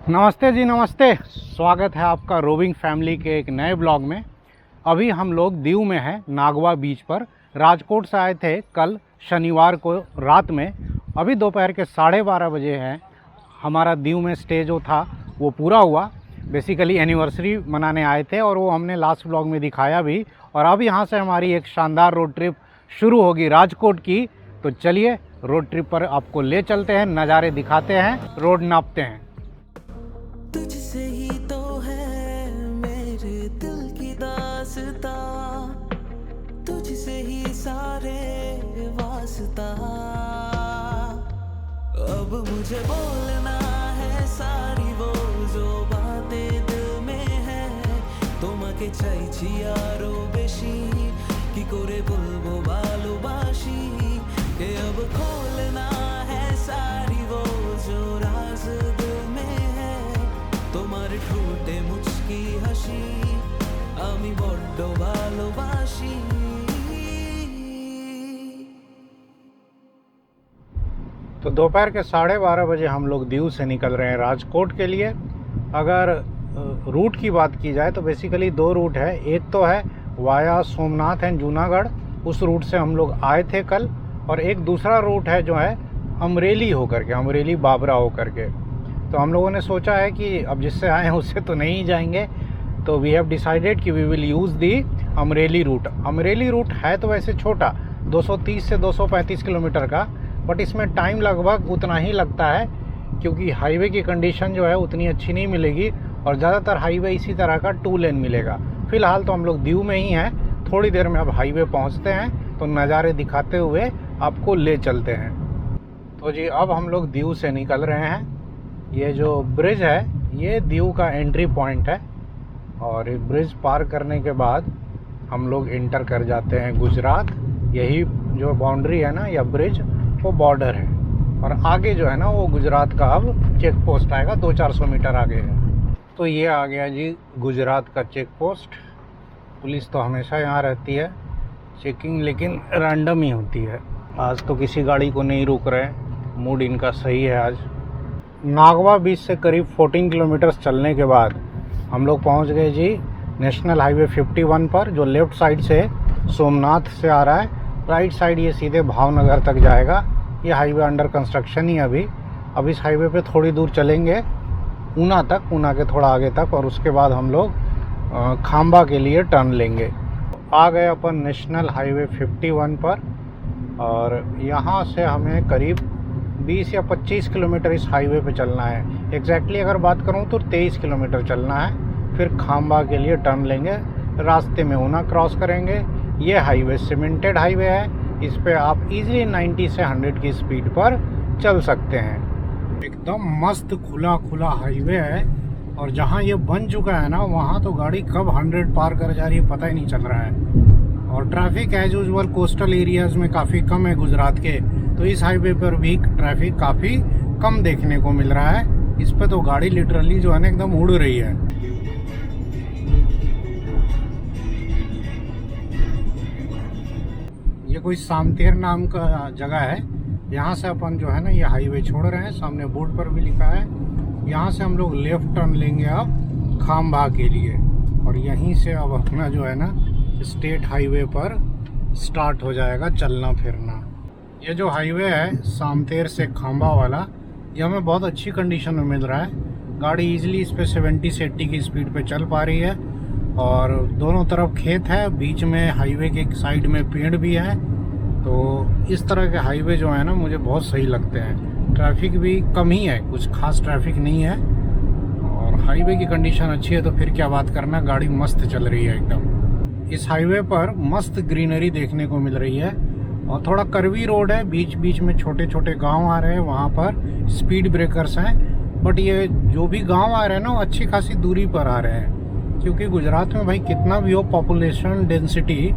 नमस्ते जी, नमस्ते। स्वागत है आपका रोविंग फैमिली के एक नए ब्लॉग में। अभी हम लोग दीव में हैं, नागवा बीच पर। राजकोट से आए थे कल शनिवार को रात में। अभी दोपहर के 12:30 बजे हैं। हमारा दीव में स्टे जो था वो पूरा हुआ। बेसिकली एनिवर्सरी मनाने आए थे और वो हमने लास्ट ब्लॉग में दिखाया भी। और अब यहाँ से हमारी एक शानदार रोड ट्रिप शुरू होगी राजकोट की। तो चलिए रोड ट्रिप पर आपको ले चलते हैं, नज़ारे दिखाते हैं, रोड नापते हैं। तुझसे ही तो है मेरे दिल की दास्तां, तुझसे ही सारे वास्ता। अब मुझे बोलना है सारी वो जो बातें दिल में है। তোমাকে চাইছি আরো বেশি কি করে বলবো ভালোবাসি। के अब खोलना है सारी वो जो राज दिल में है। তোমার ঠোঁটে মুচকি হাসি আমি বড্ড ভালোবাসি। तो दोपहर के 12:30 बजे हम लोग दीव से निकल रहे हैं राजकोट के लिए। अगर रूट की बात की जाए तो बेसिकली दो रूट है। एक तो है वाया सोमनाथ एंड जूनागढ़, उस रूट से हम लोग आए थे कल। और एक दूसरा रूट है जो है अमरेली होकर के, अमरेली बाबरा होकर के। तो हम लोगों ने सोचा है कि अब जिससे आए हैं उससे तो नहीं जाएंगे, तो वी हैव डिसाइडेड कि we will use the Amreli route. Amreli route है तो वैसे छोटा, 230 से 235 किलोमीटर का, बट इसमें टाइम लगभग उतना ही लगता है क्योंकि हाईवे की कंडीशन जो है उतनी अच्छी नहीं मिलेगी। और ज़्यादातर हाईवे इसी तरह का 2 लेन मिलेगा। फ़िलहाल तो हम लोग दीव में ही हैं, थोड़ी देर में अब हाईवे पहुंचते हैं तो नज़ारे दिखाते हुए आपको ले चलते हैं। तो जी अब हम लोग दीव से निकल रहे हैं। ये जो ब्रिज है ये दीव का एंट्री पॉइंट है। और ये ब्रिज पार करने के बाद हम लोग इंटर कर जाते हैं गुजरात। यही जो बाउंड्री है ना या ब्रिज, वो बॉर्डर है। और आगे जो है ना वो गुजरात का अब चेक पोस्ट आएगा, 200-400 मीटर आगे है। तो ये आ गया जी गुजरात का चेक पोस्ट। पुलिस तो हमेशा यहाँ रहती है, चेकिंग लेकिन रैंडम ही होती है। आज तो किसी गाड़ी को नहीं रोक रहे, मूड इनका सही है आज। नागवा बीच से करीब 14 किलोमीटर चलने के बाद हम लोग पहुँच गए जी नेशनल हाईवे 51 पर, जो लेफ़्ट साइड से सोमनाथ से आ रहा है। राइट साइड ये सीधे भावनगर तक जाएगा। ये हाईवे अंडर कंस्ट्रक्शन ही अभी। अब इस हाईवे पे थोड़ी दूर चलेंगे ऊना तक, ऊना के थोड़ा आगे तक, और उसके बाद हम लोग खांबा के लिए टर्न लेंगे। आ गए अपन नेशनल हाईवे 51 पर। और यहाँ से हमें करीब 20 या 25 किलोमीटर इस हाईवे पे चलना है। एग्जैक्टली अगर बात करूँ तो 23 किलोमीटर चलना है। फिर खांबा के लिए टर्न लेंगे, रास्ते में ऊना क्रॉस करेंगे। ये हाईवे सीमेंटेड हाईवे है, इस पे आप इजीली 90 से 100 की स्पीड पर चल सकते हैं। एकदम मस्त खुला खुला हाईवे है। और जहाँ ये बन चुका है ना वहाँ तो गाड़ी कब 100 पार कर जा रही है पता ही नहीं चल रहा है। और traffic as usual coastal areas में काफ़ी कम है गुजरात के, तो इस हाईवे पर भी ट्रैफिक काफ़ी कम देखने को मिल रहा है। इस पे तो गाड़ी लिटरली जो है ना एकदम उड़ रही है। ये कोई सामतेर नाम का जगह है। यहाँ से अपन जो है ना ये हाईवे छोड़ रहे हैं, सामने बोर्ड पर भी लिखा है। यहाँ से हम लोग लेफ्ट टर्न लेंगे अब खांबा के लिए। और यहीं से अब अपना जो है ना स्टेट हाईवे पर स्टार्ट हो जाएगा चलना फिरना। ये जो हाईवे है सामतेर से खांबा वाला, ये हमें बहुत अच्छी कंडीशन में मिल रहा है। गाड़ी इजीली इस पे 70 से 80 की स्पीड पे चल पा रही है। और दोनों तरफ खेत है, बीच में हाईवे के साइड में पेड़ भी है। तो इस तरह के हाईवे जो है ना मुझे बहुत सही लगते हैं। ट्रैफिक भी कम ही है, कुछ खास ट्रैफिक नहीं है। और हाईवे की कंडीशन अच्छी है तो फिर क्या बात करना, गाड़ी मस्त चल रही है एकदम। इस हाईवे पर मस्त ग्रीनरी देखने को मिल रही है। और थोड़ा कर्वी रोड है, बीच बीच में छोटे छोटे गांव आ रहे हैं, वहाँ पर स्पीड ब्रेकर्स हैं। बट ये जो भी गांव आ रहे हैं ना वो अच्छी खासी दूरी पर आ रहे हैं, क्योंकि गुजरात में भाई कितना भी हो पॉपुलेशन डेंसिटी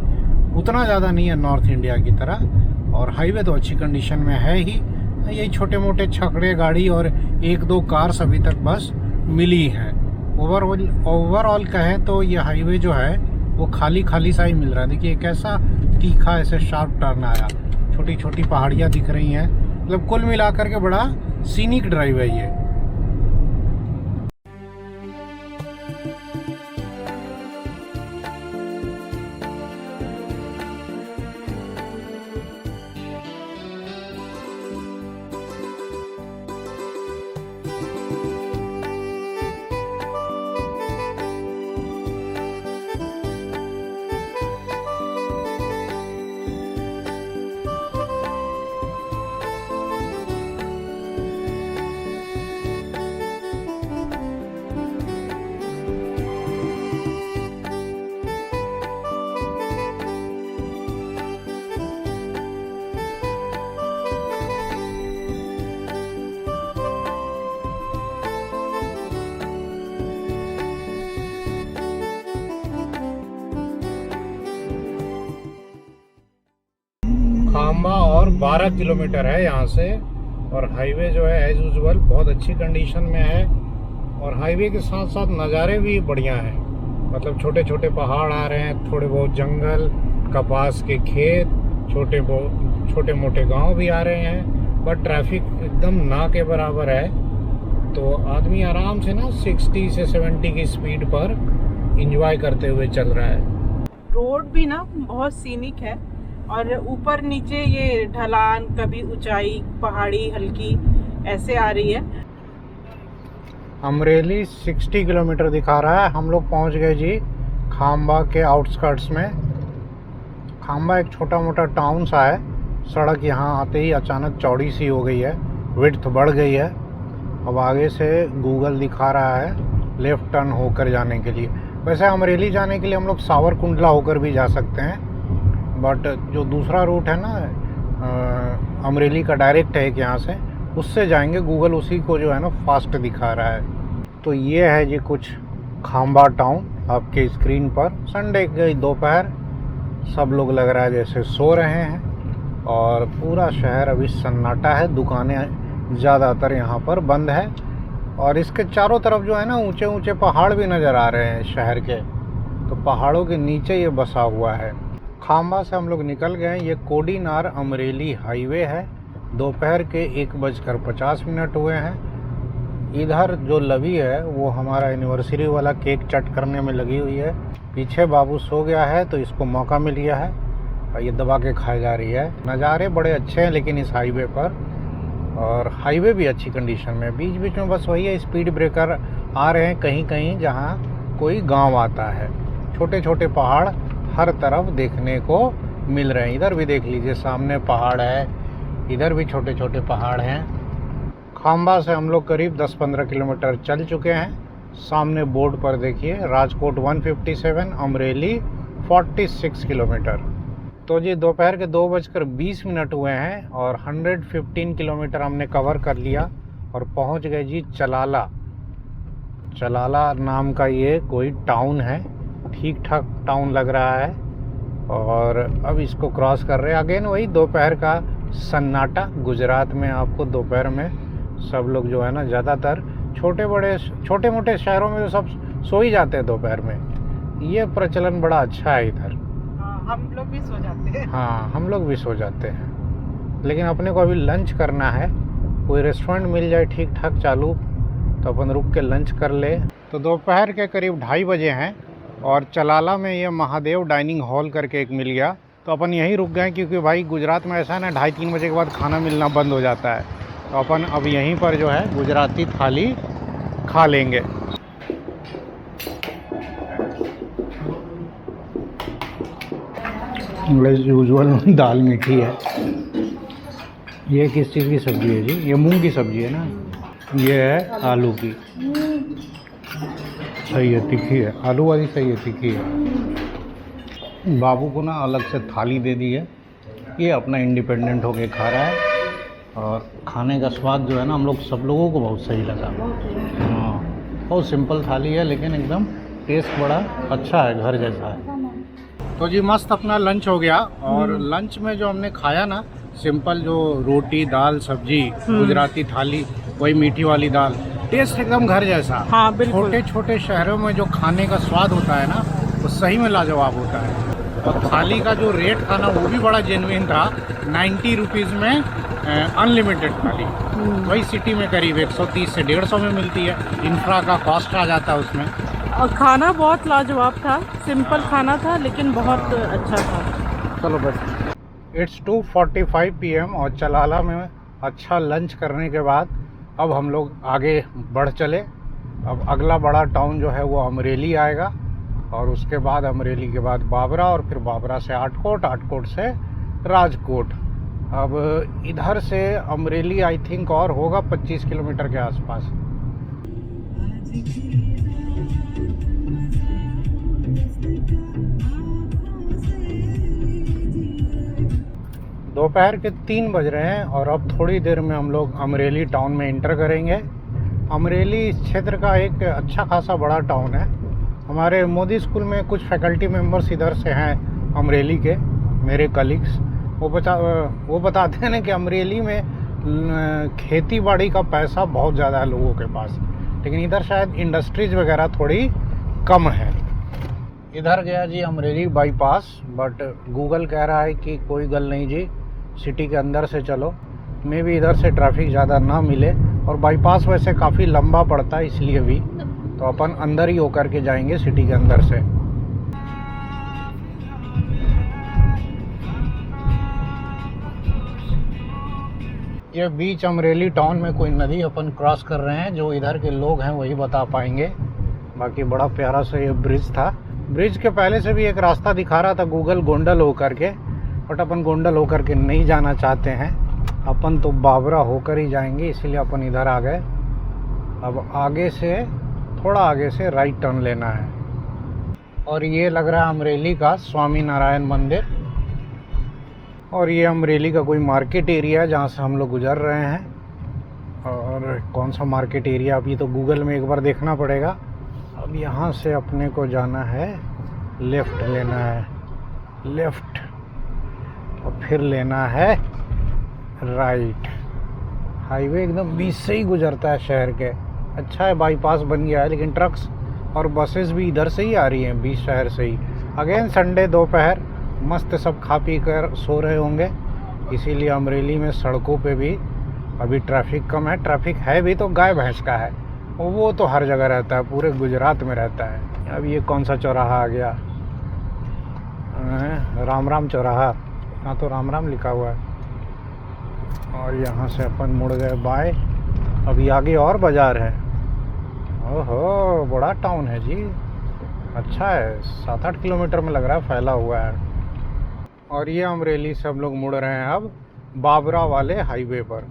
उतना ज़्यादा नहीं है नॉर्थ इंडिया की तरह। और हाईवे तो अच्छी कंडीशन में है ही। यही छोटे मोटे छकड़े गाड़ी और 1-2 कार्स अभी तक बस मिली हैं। ओवरऑल कहें तो ये हाईवे जो है वो खाली खाली सा ही मिल रहा है। देखिए कैसा तीखा ऐसे शार्प टर्न आया, छोटी छोटी पहाड़ियाँ दिख रही हैं। मतलब कुल मिलाकर के बड़ा सीनिक ड्राइव है ये। 12 किलोमीटर है यहाँ से। और हाईवे जो है एज यूजुअल बहुत अच्छी कंडीशन में है। और हाईवे के साथ साथ नज़ारे भी बढ़िया हैं, मतलब छोटे छोटे पहाड़ आ रहे हैं, थोड़े बहुत जंगल, कपास के खेत, छोटे मोटे गांव भी आ रहे हैं। बट ट्रैफिक एकदम ना के बराबर है, तो आदमी आराम से ना 60 से 70 की स्पीड पर एंजॉय करते हुए चल रहा है। रोड भी ना बहुत सीनिक है और ऊपर नीचे ये ढलान, कभी ऊंचाई, पहाड़ी हल्की ऐसे आ रही है। अमरेली 60 किलोमीटर दिखा रहा है। हम लोग पहुंच गए जी खाम्बा के आउटस्कर्ट्स में। खाम्बा एक छोटा मोटा टाउन सा है। सड़क यहाँ आते ही अचानक चौड़ी सी हो गई है, विड्थ बढ़ गई है। अब आगे से गूगल दिखा रहा है लेफ़्ट टर्न होकर जाने के लिए। वैसे अमरेली जाने के लिए हम लोग सावरकुंडला होकर भी जा सकते हैं, बट जो दूसरा रूट है ना अमरेली का डायरेक्ट है कि यहाँ से, उससे जाएंगे। गूगल उसी को जो है ना फास्ट दिखा रहा है। तो ये है जी कुछ खाम्बा टाउन आपके स्क्रीन पर। संडे की दोपहर, सब लोग लग रहा है जैसे सो रहे हैं और पूरा शहर अभी सन्नाटा है। दुकानें ज़्यादातर यहाँ पर बंद है और इसके चारों तरफ जो है ना ऊंचे ऊंचे पहाड़ भी नज़र आ रहे हैं शहर के। तो पहाड़ों के नीचे ये बसा हुआ है। खाम्बा से हम लोग निकल गए। ये कोडीनार अमरेली हाईवे है। दोपहर के 1:50 हुए हैं। इधर जो लवी है वो हमारा एनिवर्सरी वाला केक चट करने में लगी हुई है। पीछे बाबू सो गया है तो इसको मौका मिल गया है और ये दबा के खाई जा रही है। नज़ारे बड़े अच्छे हैं लेकिन इस हाईवे पर, और हाईवे भी अच्छी कंडीशन में। बीच बीच में बस वही है, स्पीड ब्रेकर आ रहे हैं कहीं कहीं जहाँ कोई गांव आता है। छोटे छोटे पहाड़ हर तरफ देखने को मिल रहे हैं। इधर भी देख लीजिए, सामने पहाड़ है, इधर भी छोटे छोटे पहाड़ हैं। खाम्बा से हम लोग करीब 10-15 किलोमीटर चल चुके हैं। सामने बोर्ड पर देखिए राजकोट 157, अमरेली 46 किलोमीटर। तो जी दोपहर के 2:20 हुए हैं और 115 किलोमीटर हमने कवर कर लिया और पहुंच गए जी चलाला। चलाला नाम का ये कोई टाउन है, ठीक ठाक टाउन लग रहा है। और अब इसको क्रॉस कर रहे हैं। अगेन वही दोपहर का सन्नाटा। गुजरात में आपको दोपहर में सब लोग जो है ना, ज़्यादातर छोटे मोटे शहरों में तो सब सो ही जाते हैं दोपहर में। ये प्रचलन बड़ा अच्छा है इधर। हम लोग भी सो जाते हैं। हाँ, हम लोग भी सो जाते हैं, लेकिन अपने को अभी लंच करना है। कोई रेस्टोरेंट मिल जाए ठीक ठाक चालू तो अपन रुक के लंच कर ले। तो दोपहर के करीब 2:30 बजे हैं और चलाला में ये महादेव डाइनिंग हॉल करके एक मिल गया, तो अपन यहीं रुक गए। क्योंकि भाई गुजरात में ऐसा है ना, 2:30-3 बजे के बाद खाना मिलना बंद हो जाता है। तो अपन अब यहीं पर जो है गुजराती थाली खा लेंगे। एज यूजुअल दाल मीठी है। ये किस चीज़ की सब्ज़ी है जी? ये मूंग की सब्ज़ी है ना। ये है आलू की। सही है, तीखी है। आलू वाली सही है, तीखी है। बाबू को ना अलग से थाली दे दी है। ये अपना इंडिपेंडेंट होके खा रहा है और खाने का स्वाद जो है ना, हम लोग सब लोगों को बहुत सही लगा। हाँ, बहुत सिंपल थाली है लेकिन एकदम टेस्ट बड़ा अच्छा है, घर जैसा है। तो जी मस्त अपना लंच हो गया। और लंच में जो हमने खाया ना, सिंपल जो रोटी दाल सब्जी गुजराती थाली, वही मीठी वाली दाल, टेस्ट एकदम घर जैसा। हाँ, बिल्कुल। छोटे छोटे शहरों में जो खाने का स्वाद होता है ना, वो सही में लाजवाब होता है। और थाली का जो रेट था ना, वो भी बड़ा जेन्युइन था। 90 रुपीज़ में अनलिमिटेड थाली। वही सिटी में करीब 130 से 150 में मिलती है। इंफ्रा का कॉस्ट आ जाता है उसमें। और खाना बहुत लाजवाब था, सिंपल खाना था लेकिन बहुत अच्छा था। चलो बस। इट्स 2:45 PM और चलाला में अच्छा लंच करने के बाद अब हम लोग आगे बढ़ चले। अब अगला बड़ा टाउन जो है वो अमरेली आएगा और उसके बाद अमरेली के बाद बाबरा और फिर बाबरा से आटकोट, आटकोट से राजकोट। अब इधर से अमरेली आई थिंक और होगा 25 किलोमीटर के आसपास। दोपहर के 3 बज रहे हैं और अब थोड़ी देर में हम लोग अमरेली टाउन में इंटर करेंगे। अमरेली इस क्षेत्र का एक अच्छा खासा बड़ा टाउन है। हमारे मोदी स्कूल में कुछ फैकल्टी मेंबर्स इधर से हैं अमरेली के, मेरे कलीग्स। वो बताते हैं ना कि अमरेली में खेती बाड़ी का पैसा बहुत ज़्यादा है लोगों के पास, लेकिन इधर शायद इंडस्ट्रीज वगैरह थोड़ी कम है। इधर गया जी अमरेली बाईपास, बट गूगल कह रहा है कि कोई गल नहीं जी, सिटी के अंदर से चलो, मे भी इधर से ट्रैफिक ज़्यादा ना मिले। और बाईपास वैसे काफ़ी लंबा पड़ता है इसलिए भी, तो अपन अंदर ही होकर के जाएंगे सिटी के अंदर से। ये बीच अमरेली टाउन में कोई नदी अपन क्रॉस कर रहे हैं, जो इधर के लोग हैं वही बता पाएंगे। बाकी बड़ा प्यारा सा ये ब्रिज था। ब्रिज के पहले से भी एक रास्ता दिखा रहा था गूगल गोंडल होकर के, बट अपन गोंडल होकर के नहीं जाना चाहते हैं, अपन तो बाबरा होकर ही जाएंगे, इसीलिए अपन इधर आ गए। अब आगे से थोड़ा आगे से राइट टर्न लेना है। और ये लग रहा है अमरेली का स्वामी नारायण मंदिर, और ये अमरेली का कोई मार्केट एरिया है जहाँ से हम लोग गुजर रहे हैं। और कौन सा मार्केट एरिया अभी तो गूगल में एक बार देखना पड़ेगा। अब यहाँ से अपने को जाना है, लेफ़्ट लेना है, लेफ़्ट, और फिर लेना है राइट। हाईवे एकदम बीच से ही गुजरता है शहर के। अच्छा है बाईपास बन गया है, लेकिन ट्रक्स और बसेस भी इधर से ही आ रही हैं, बीच शहर से ही। अगेन संडे दोपहर मस्त सब खा पी कर सो रहे होंगे, इसीलिए अमरेली में सड़कों पे भी अभी ट्रैफिक कम है। ट्रैफिक है भी तो गाय भैंस का है, वो तो हर जगह रहता है, पूरे गुजरात में रहता है। अब ये कौन सा चौराहा आ गया, राम राम चौराहा, यहाँ तो राम राम लिखा हुआ है। और यहाँ से अपन मुड़ गए बाय। अभी आगे और बाज़ार है। ओहो बड़ा टाउन है जी, अच्छा है, 7-8 किलोमीटर में लग रहा है फैला हुआ है। और ये अमरेली से हम लोग मुड़ रहे हैं अब बाबरा वाले हाईवे पर।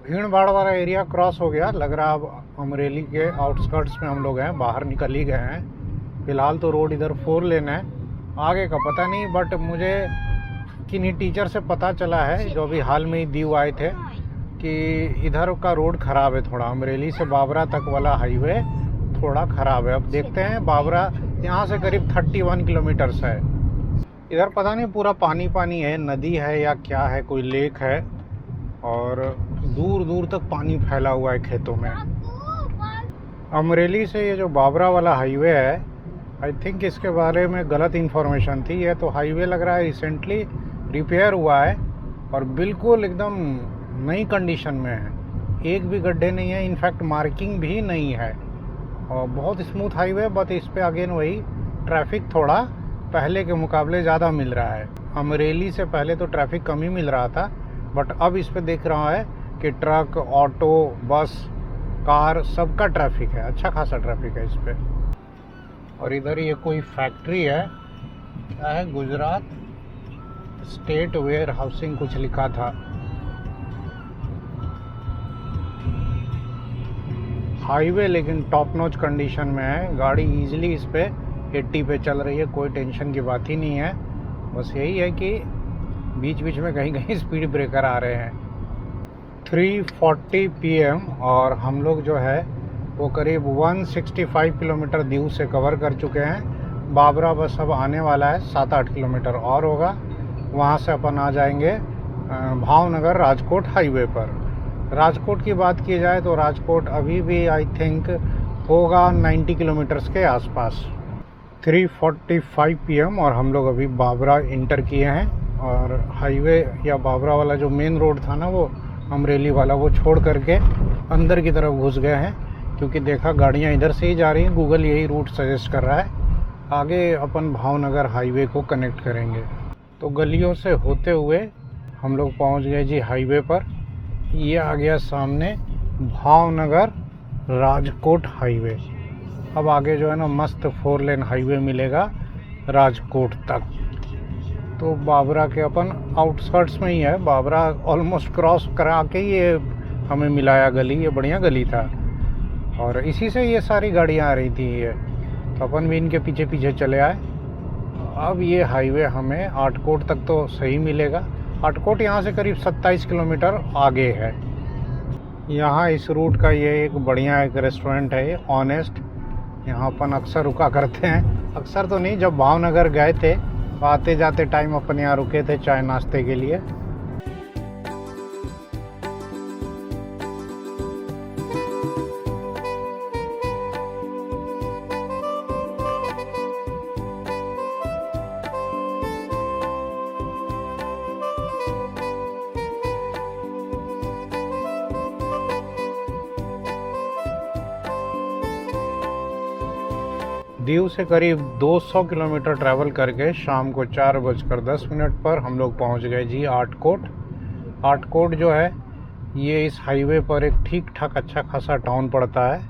भीड़ भाड़ वाला एरिया क्रॉस हो गया, लग रहा है अब अमरेली के आउटस्कर्ट्स में हम लोग हैं, बाहर निकल ही गए हैं। फ़िलहाल तो रोड इधर 4 लेन है, आगे का पता नहीं, बट मुझे किन्हीं टीचर से पता चला है जो अभी हाल में ही दीव आए थे कि इधर का रोड ख़राब है थोड़ा, अमरेली से बाबरा तक वाला हाईवे थोड़ा ख़राब है। अब देखते हैं, बाबरा यहाँ से करीब 31 किलोमीटर्स है। इधर पता नहीं पूरा पानी पानी है, नदी है या क्या है, कोई लेक है, और दूर दूर तक पानी फैला हुआ है खेतों में। अमरेली से ये जो बाबरा वाला हाईवे है, आई थिंक इसके बारे में गलत इन्फॉर्मेशन थी। ये तो हाईवे लग रहा है रिसेंटली रिपेयर हुआ है और बिल्कुल एकदम नई कंडीशन में है, एक भी गड्ढे नहीं है, इनफैक्ट मार्किंग भी नहीं है, और बहुत स्मूथ हाईवे। बट इस पे अगेन वही ट्रैफिक थोड़ा पहले के मुकाबले ज़्यादा मिल रहा है। अमरेली से पहले तो ट्रैफिक कम ही मिल रहा था, बट अब इस पे देख रहा है कि ट्रक, ऑटो, बस, कार, सबका ट्रैफिक है, अच्छा खासा ट्रैफिक है इस पे। और इधर ये कोई फैक्ट्री है, क्या है, गुजरात स्टेट वेयर हाउसिंग कुछ लिखा था। हाईवे लेकिन टॉप नॉच कंडीशन में है, गाड़ी इजीली इस पे 80 पे चल रही है, कोई टेंशन की बात ही नहीं है। बस यही है कि बीच बीच में कहीं कहीं स्पीड ब्रेकर आ रहे हैं। 3:40 PM और हम लोग जो है वो करीब 165 किलोमीटर दीव से कवर कर चुके हैं। बाबरा बस अब आने वाला है, 7-8 किलोमीटर और होगा, वहाँ से अपन आ जाएंगे भावनगर राजकोट हाईवे पर। राजकोट की बात की जाए तो राजकोट अभी भी आई थिंक होगा 90 किलोमीटर्स के आसपास। 3:45 PM और हम लोग अभी बाबरा इंटर किए हैं, और हाईवे या बाबरा वाला जो मेन रोड था ना, वो अमरेली वाला, वो छोड़ करके अंदर की तरफ घुस गए हैं, क्योंकि देखा गाड़ियाँ इधर से ही जा रही हैं, गूगल यही रूट सजेस्ट कर रहा है। आगे अपन भावनगर हाईवे को कनेक्ट करेंगे। तो गलियों से होते हुए हम लोग पहुंच गए जी हाईवे पर। ये आ गया सामने भावनगर राजकोट हाईवे। अब आगे जो है ना मस्त 4 लेन हाईवे मिलेगा राजकोट तक। तो बाबरा के अपन आउटस्कर्ट्स में ही है, बाबरा ऑलमोस्ट क्रॉस करा के ये हमें मिलाया गली, ये बढ़िया गली था, और इसी से ये सारी गाड़ियाँ आ रही थी ये, तो अपन भी इनके पीछे पीछे चले आए। अब ये हाईवे हमें आटकोट तक तो सही मिलेगा। आटकोट यहाँ से करीब 27 किलोमीटर आगे है। यहाँ इस रूट का ये एक बढ़िया एक रेस्टोरेंट है, ये ऑनेस्ट, यहाँ अपन अक्सर रुका करते हैं। अक्सर तो नहीं, जब भावनगर गए थे तो आते जाते टाइम अपने यहाँ रुके थे चाय नाश्ते के लिए। दीव से करीब 200 किलोमीटर ट्रैवल करके शाम को 4:10 पर हम लोग पहुंच गए जी आटकोट। आटकोट जो है ये इस हाईवे पर एक ठीक ठाक अच्छा खासा टाउन पड़ता है।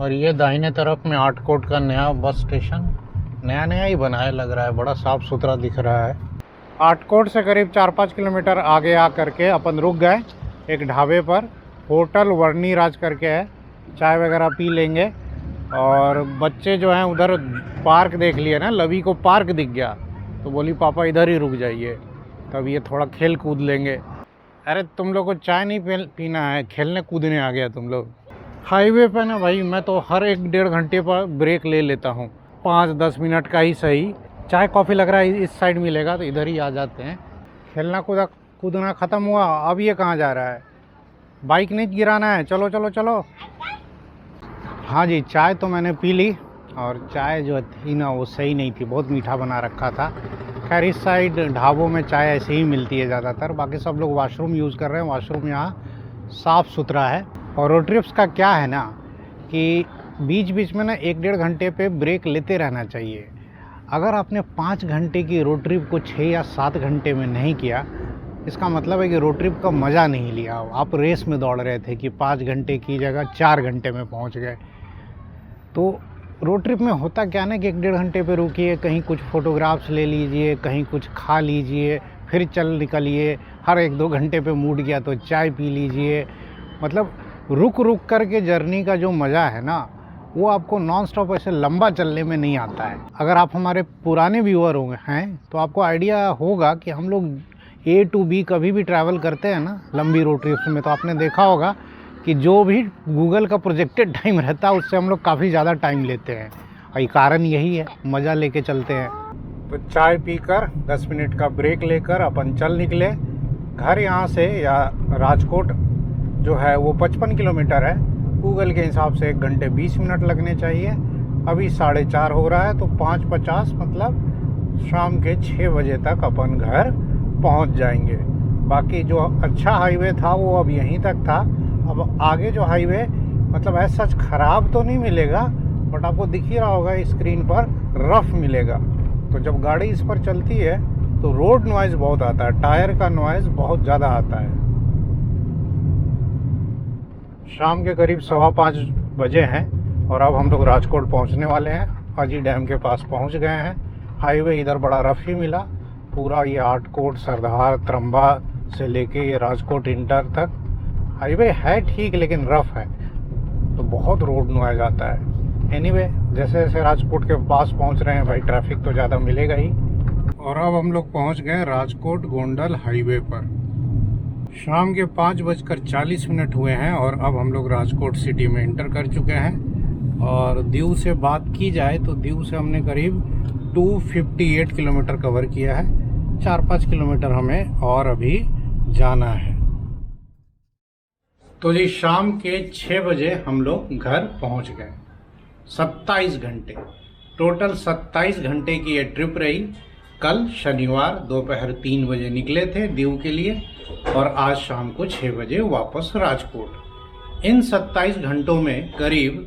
और ये दाहिने तरफ में आटकोट का नया बस स्टेशन नया ही बना है, लग रहा है बड़ा साफ़ सुथरा दिख रहा है। आटकोट से करीब 4-5 किलोमीटर आगे आ करके अपन रुक गए एक ढाबे पर, होटल वर्णिराज करके है। चाय वगैरह पी लेंगे। और बच्चे जो हैं उधर पार्क देख लिए ना, लवी को पार्क दिख गया तो बोली पापा इधर ही रुक जाइए, तब ये थोड़ा खेल कूद लेंगे। अरे तुम लोग को चाय नहीं पीना है, खेलने कूदने आ गया तुम लोग। हाईवे पे ना भाई मैं तो हर 1-1.5 घंटे पर ब्रेक ले लेता हूँ, 5-10 मिनट का ही सही। चाय कॉफ़ी लग रहा है इस साइड मिलेगा तो इधर ही आ जाते हैं। खेलना कूदना ख़त्म हुआ, अब ये कहाँ जा रहा है? बाइक नहीं गिराना है, चलो चलो चलो। हाँ जी, चाय तो मैंने पी ली और चाय जो थी ना वो सही नहीं थी, बहुत मीठा बना रखा था। खैर इस साइड ढाबों में चाय ऐसे ही मिलती है ज़्यादातर, बाकी सब लोग वॉशरूम यूज़ कर रहे हैं। वॉशरूम यहाँ साफ़ सुथरा है। और रोड ट्रिप्स का क्या है ना कि बीच बीच में ना 1-1.5 घंटे पे ब्रेक लेते रहना चाहिए। अगर आपने 5 घंटे की रोड ट्रिप को 6 या 7 घंटे में नहीं किया, इसका मतलब है कि रोड ट्रिप का मज़ा नहीं लिया। आप रेस में दौड़ रहे थे कि 5 घंटे की जगह 4 घंटे में पहुँच गए। तो रोड ट्रिप में होता क्या ना कि 1-1.5 घंटे पे रुकिए, कहीं कुछ फ़ोटोग्राफ्स ले लीजिए, कहीं कुछ खा लीजिए, फिर चल निकलिए। हर 1-2 घंटे पे मूड गया तो चाय पी लीजिए। मतलब रुक रुक करके जर्नी का जो मज़ा है ना वो आपको नॉन स्टॉप ऐसे लंबा चलने में नहीं आता है। अगर आप हमारे पुराने व्यूअर हैं तो आपको आइडिया होगा कि हम लोग A to B कभी भी ट्रैवल करते हैं ना लंबी रोड ट्रिप्स में, तो आपने देखा होगा कि जो भी गूगल का प्रोजेक्टेड टाइम रहता है उससे हम लोग काफ़ी ज़्यादा टाइम लेते हैं। और कारण यही है, मज़ा लेके चलते हैं। तो चाय पीकर 10 मिनट का ब्रेक लेकर अपन चल निकले घर। यहाँ से या राजकोट जो है वो 55 किलोमीटर है। गूगल के हिसाब से 1 घंटे 20 मिनट लगने चाहिए। अभी 4:30 हो रहा है तो 5:50 मतलब शाम के 6 बजे तक अपन घर पहुँच जाएंगे। बाकी जो अच्छा हाईवे था वो अब यहीं तक था। अब आगे जो हाईवे मतलब ऐसा सच ख़राब तो नहीं मिलेगा, बट आपको दिख ही रहा होगा स्क्रीन पर रफ़ मिलेगा। तो जब गाड़ी इस पर चलती है तो रोड नॉइज़ बहुत आता है, टायर का नॉइज़ बहुत ज़्यादा आता है। शाम के करीब 5:15 बजे हैं और अब हम लोग राजकोट पहुंचने वाले हैं। हाजी डैम के पास पहुंच गए हैं। हाईवे इधर बड़ा रफ़ ही मिला, पूरा ये आटकोट, सरदार, त्रंबा से लेके ये राजकोट इंटर तक हाईवे है ठीक, लेकिन रफ़ है तो बहुत रोड नॉइज़ आता है। एनीवे, जैसे जैसे राजकोट के पास पहुंच रहे हैं भाई ट्रैफिक तो ज़्यादा मिलेगा ही। और अब हम लोग पहुंच गए राजकोट गोंडल हाईवे पर। शाम के 5:40 हुए हैं और अब हम लोग राजकोट सिटी में इंटर कर चुके हैं। और दीव से बात की जाए तो दीव से हमने करीब 258 किलोमीटर कवर किया है। 4-5 किलोमीटर हमें और अभी जाना है। तो जी शाम के 6 बजे हम लोग घर पहुंच गए। 27 घंटे टोटल 27 घंटे की ये ट्रिप रही। कल शनिवार दोपहर 3 बजे निकले थे दीव के लिए और आज शाम को 6 बजे वापस राजकोट। इन 27 घंटों में करीब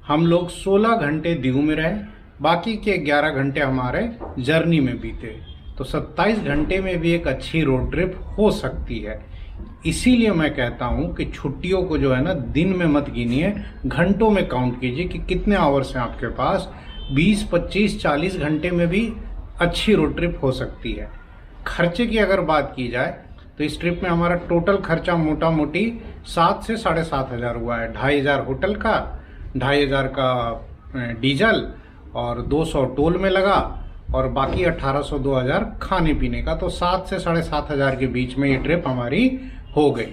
हम लोग 16 घंटे दीव में रहे, बाकी के 11 घंटे हमारे जर्नी में बीते। तो 27 घंटे में भी एक अच्छी रोड ट्रिप हो सकती है। इसीलिए मैं कहता हूँ कि छुट्टियों को जो है ना दिन में मत गिनिए, घंटों में काउंट कीजिए कि कितने आवर्स हैं आपके पास। 20, 25, 40 घंटे में भी अच्छी रोड ट्रिप हो सकती है। खर्चे की अगर बात की जाए तो इस ट्रिप में हमारा टोटल खर्चा मोटा मोटी 7 से 7,500 हुआ है। 2,500 होटल का, 2,500 का डीजल और 200 टोल में लगा और बाकी 1,800-2,000 खाने पीने का। तो 7 से 7,500 के बीच में ये ट्रिप हमारी हो गई।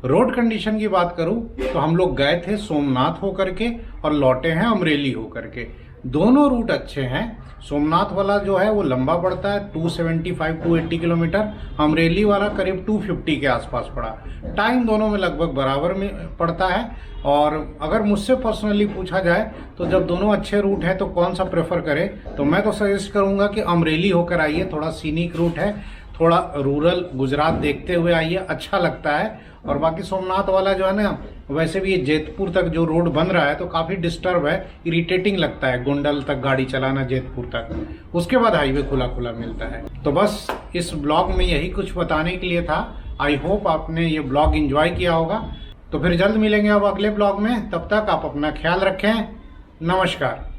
रोड कंडीशन की बात करूं तो हम लोग गए थे सोमनाथ होकर के और लौटे हैं अमरेली होकर के। दोनों रूट अच्छे हैं। सोमनाथ वाला जो है वो लंबा पड़ता है 275 टू 80 किलोमीटर, अमरेली वाला करीब 250 के आसपास पड़ा। टाइम दोनों में लगभग बराबर में पड़ता है। और अगर मुझसे पर्सनली पूछा जाए तो जब दोनों अच्छे रूट हैं तो कौन सा प्रेफर करें, तो मैं तो सजेस्ट करूंगा कि अमरेली होकर आइए। थोड़ा सीनिक रूट है, थोड़ा रूरल गुजरात देखते हुए आइए, अच्छा लगता है। और बाकी सोमनाथ वाला जो है ना, वैसे भी ये जेतपुर तक जो रोड बन रहा है तो काफ़ी डिस्टर्ब है, इरिटेटिंग लगता है गोंडल तक गाड़ी चलाना जेतपुर तक। उसके बाद हाईवे खुला खुला मिलता है। तो बस इस ब्लॉग में यही कुछ बताने के लिए था। आई होप आपने ये ब्लॉग एंजॉय किया होगा। तो फिर जल्द मिलेंगे अब अगले ब्लॉग में। तब तक आप अपना ख्याल रखें। नमस्कार।